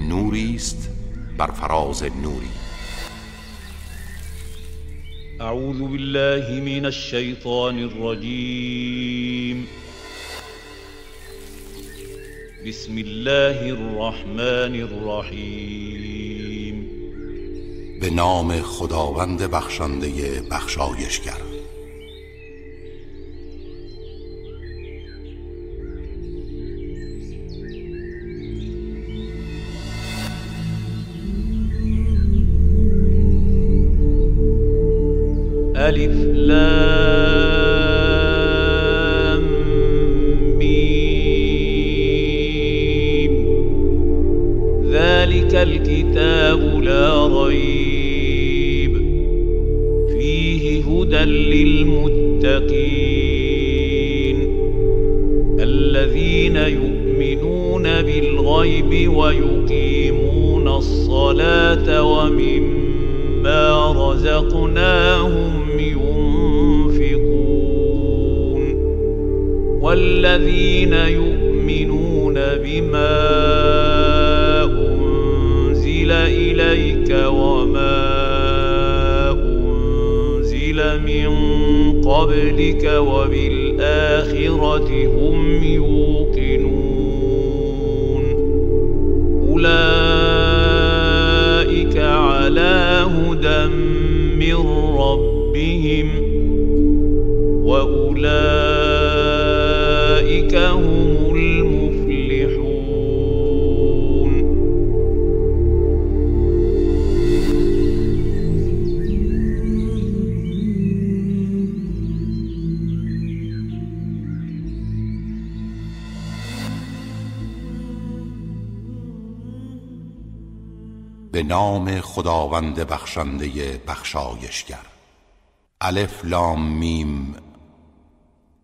نوری است بر فراز نوری. اعوذ بالله من الشیطان الرجیم. بسم الله الرحمن الرحیم. به نام خداوند بخشنده بخشایشگر. الف لام میم. ذلك الكتاب لا ريب فيه هدى للمتقين الذين يؤمنون بالغيب ويقيمون الصلاة ومما رزقناهم ينفقون والذين يؤمنون بما أنزل إليك وما أنزل من قبلك وبالآخرة هم يوقنون أولئك على هدى من ربهم وأولئك هم المفلحون. به نام خداوند بخشنده بخشایشگر. الف لام میم.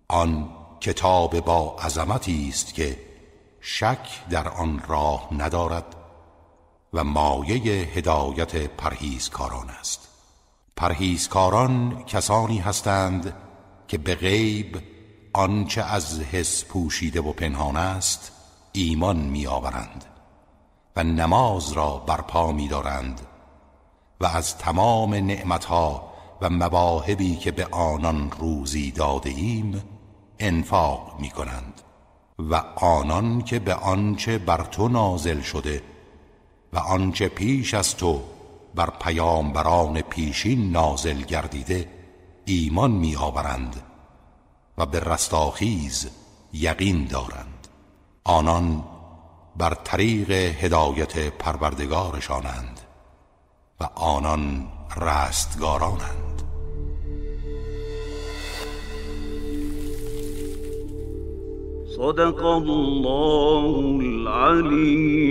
آن کتاب با عظمتی است که شک در آن راه ندارد و مایه هدایت پرهیزکاران است. پرهیزکاران کسانی هستند که به غیب آنچه از حس پوشیده و پنهان است ایمان می‌آورند و نماز را برپا می‌دارند و از تمام نعمتها و مواهبی که به آنان روزی داده ایم انفاق می کنند و آنان که به آنچه بر تو نازل شده و آنچه پیش از تو بر پیامبران پیشین نازل گردیده ایمان می آورند و به رستاخیز یقین دارند. آنان بر طریق هدایت پروردگارشانند و آنان رستگارانند. صدق الله العلی